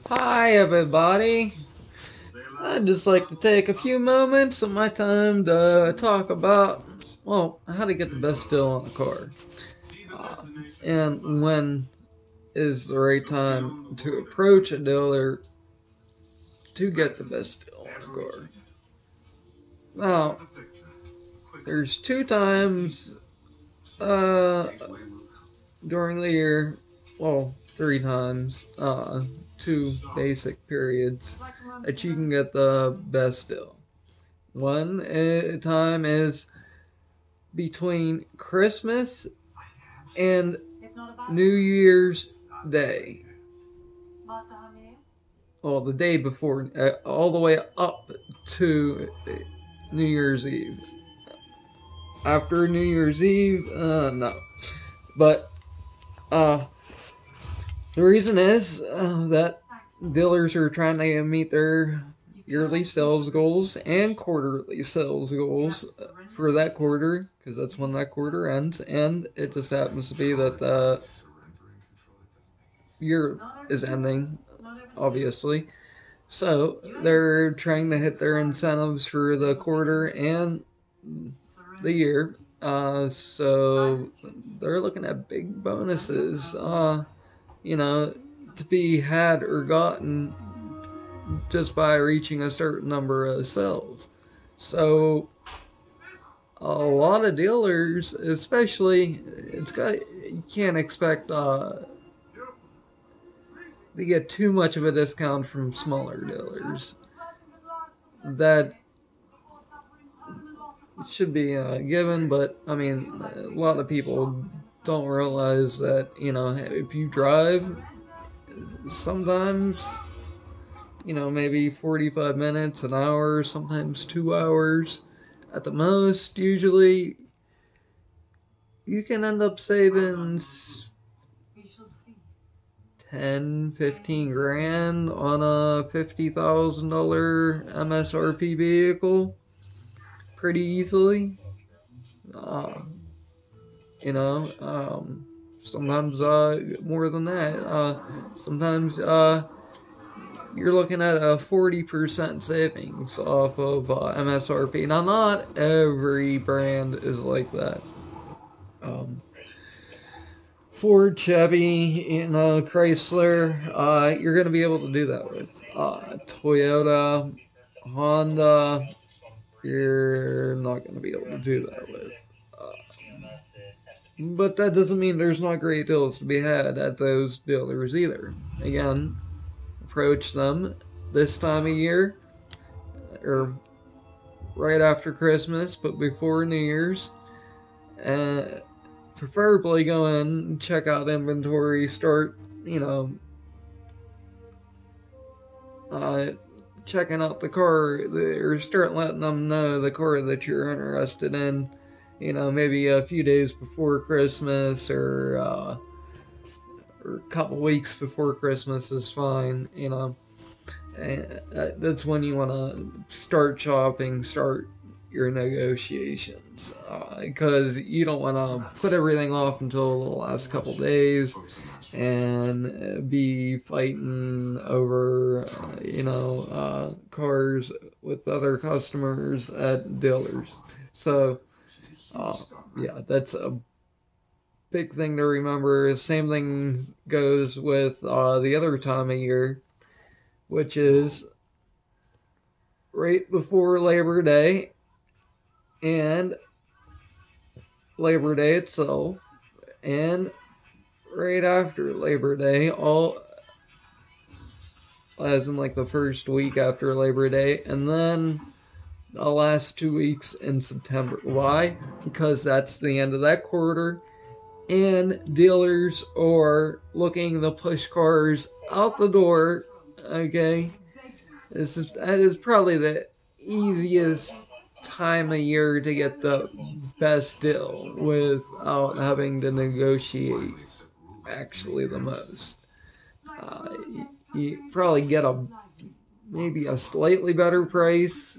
Hi, everybody. I'd just like to take a few moments of my time to talk about, well, how to get the best deal on a car. Uh, and when is the right time to approach a dealer to get the best deal on a car. Now, there's two times uh, during the year, well, three times, two basic periods that you can get the best deal. One time is between Christmas and New Year's Day. Well, the day before, all the way up to New Year's Eve. After New Year's Eve, no. But the reason is that dealers are trying to meet their yearly sales goals and quarterly sales goals for that quarter, because that's when that quarter ends, and it just happens to be that the year is ending, obviously. So they're trying to hit their incentives for the quarter and the year. So they're looking at big bonuses, to be had or gotten just by reaching a certain number of sales. So a lot of dealers, especially, you can't expect to get too much of a discount from smaller dealers. That should be given, but I mean, a lot of people don't realize that, if you drive, sometimes, maybe 45 minutes, an hour, sometimes 2 hours at the most, usually, you can end up saving 10, 15 grand on a $50,000 MSRP vehicle pretty easily. Sometimes more than that. Sometimes you're looking at a 40% savings off of MSRP. Now, not every brand is like that. Ford, Chevy, Chrysler, you're going to be able to do that with. Toyota, Honda, you're not going to be able to do that with. But that doesn't mean there's not great deals to be had at those dealers either. Again, approach them this time of year, or right after Christmas, but before New Year's. Preferably go in, check out inventory, start, checking out the car, or start letting them know the car that you're interested in, maybe a few days before Christmas, or a couple weeks before Christmas is fine, and that's when you want to start shopping, start your negotiations, because you don't want to put everything off until the last couple days and be fighting over, cars with other customers at dealers. So, yeah, that's a big thing to remember. Same thing goes with the other time of year, which is right before Labor Day and Labor Day itself, and right after Labor Day, all as in like the first week after Labor Day, and then the last 2 weeks in September. Why? Because that's the end of that quarter, and dealers are looking to push cars out the door. Okay, that is probably the easiest time of year to get the best deal without having to negotiate actually the most. You probably get maybe a slightly better price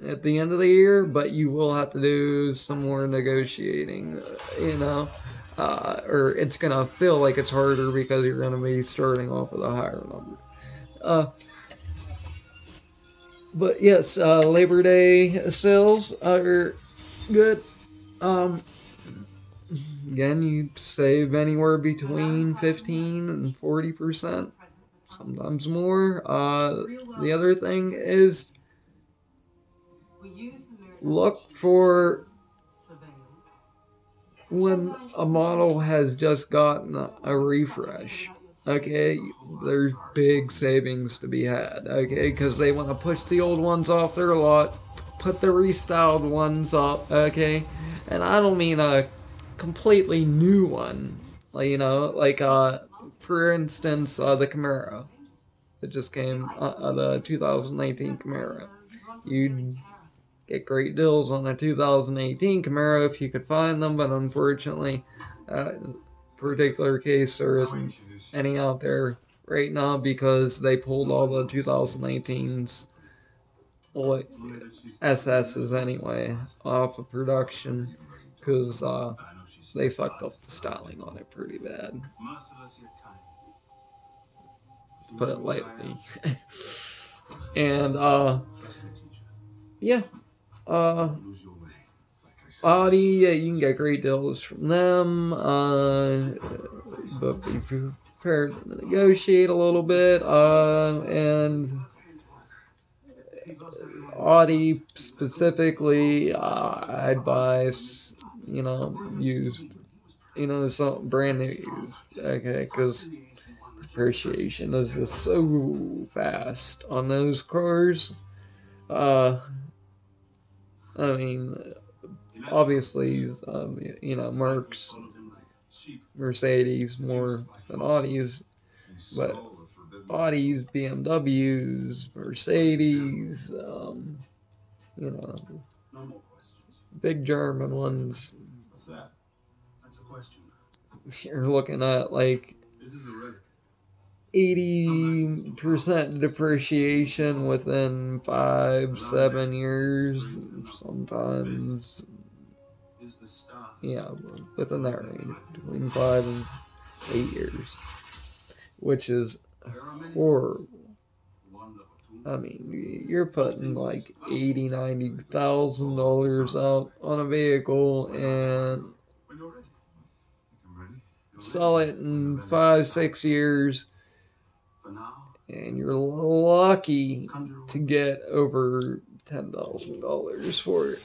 at the end of the year, but you will have to do some more negotiating, or it's going to feel like it's harder because you're going to be starting off with a higher number. But yes, Labor Day sales are good. Again, you save anywhere between 15 and 40%, sometimes more. The other thing is look for when a model has just gotten a refresh. Okay, there's big savings to be had. Okay, because they want to push the old ones off their lot, put the restyled ones up. Okay, and I don't mean a completely new one. Like, like for instance, the Camaro that just came, the 2019 Camaro. You'd get great deals on a 2018 Camaro if you could find them, but unfortunately, particular case, there isn't any out there right now because they pulled all the 2018s, well, SS's anyway, off of production because they fucked up the styling on it pretty bad, to put it lightly. And yeah, Audi, you can get great deals from them, but be prepared to negotiate a little bit, and Audi specifically, I'd buy, used, something brand new used, okay, because depreciation is just so fast on those cars. I mean, obviously, Mercedes more than Audis, but Audis, BMWs, Mercedes, big German ones, you're looking at like 80% depreciation within 5-7 years, sometimes, within that range, between 5 and 8 years, which is horrible. I mean, you're putting like $80,000-$90,000 out on a vehicle and sell it in 5-6 years, and you're lucky to get over $10,000 for it.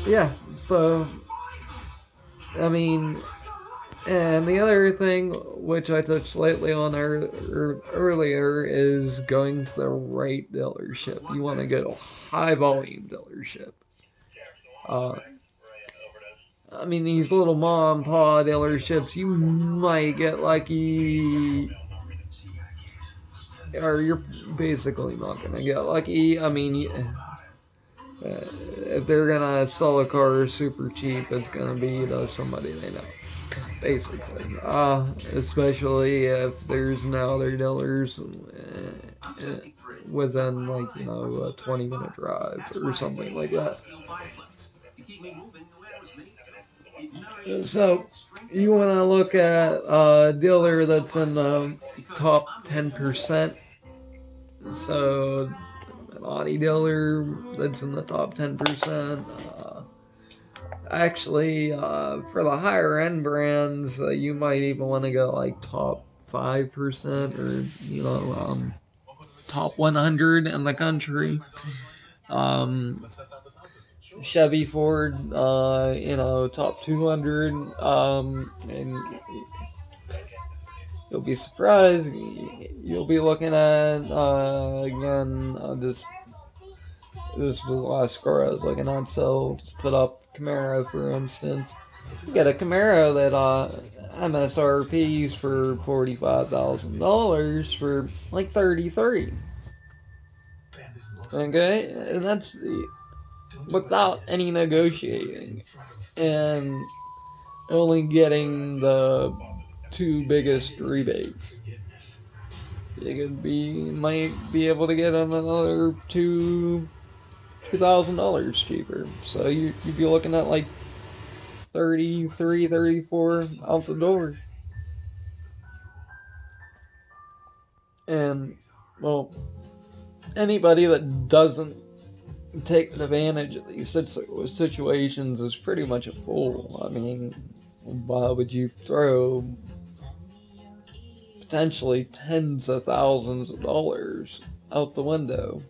Yeah, so, I mean, and the other thing, which I touched slightly on earlier, is going to the right dealership. You want to go to a high volume dealership. I mean, these little mom and pop dealerships, you might get lucky, or you're basically not going to get lucky. I mean, if they're going to sell a car super cheap, it's going to be to somebody they know, basically. Especially if there's no other dealers within, like, a 20-minute drive or something like that. So, you want to look at a dealer that's in the top 10%. So, an Audi dealer that's in the top 10%. Actually, for the higher end brands, you might even want to go like top 5% or, top 100 in the country. Chevy, Ford, top 200, and you'll be surprised. You'll be looking at, again, this was the last car I was looking at, so just put up Camaro, for instance. You get a Camaro that, MSRP's for $45,000 for, like, $33,000. Okay? And that's without any negotiating, and only getting the 2 biggest rebates. You might be able to get another $2,000 cheaper. So you'd be looking at like 33, 34 out the door. And, well, anybody that doesn't take advantage of these situations is pretty much a fool. I mean, why would you throw potentially tens of thousands of dollars out the window?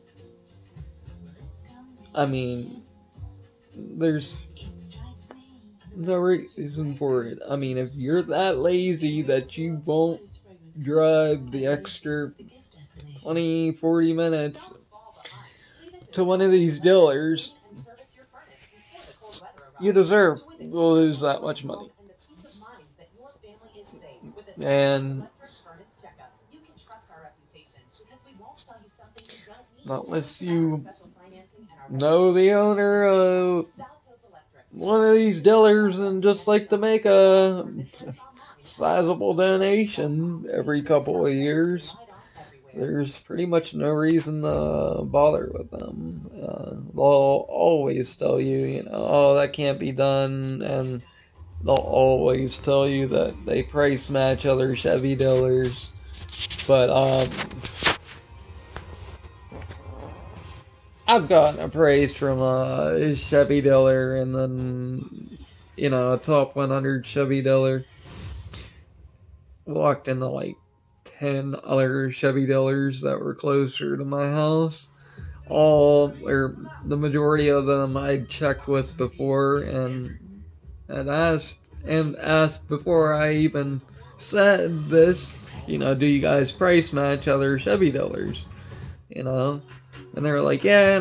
I mean, there's no reason for it. I mean, if you're that lazy that you won't drive the extra 20, 40 minutes to one of these dealers, you deserve to lose that much money. And unless you know the owner of one of these dealers and just like to make a sizable donation every couple of years, there's pretty much no reason to bother with them. They'll always tell you, oh, that can't be done, and they'll always tell you that they price match other Chevy dealers. But I've gotten appraised from a Chevy dealer, and then a top 100 Chevy dealer. Walked into like 10 other Chevy dealers that were closer to my house. The majority of them I'd checked with before and had asked before I even said this, do you guys price match other Chevy dealers? And they were like, yeah,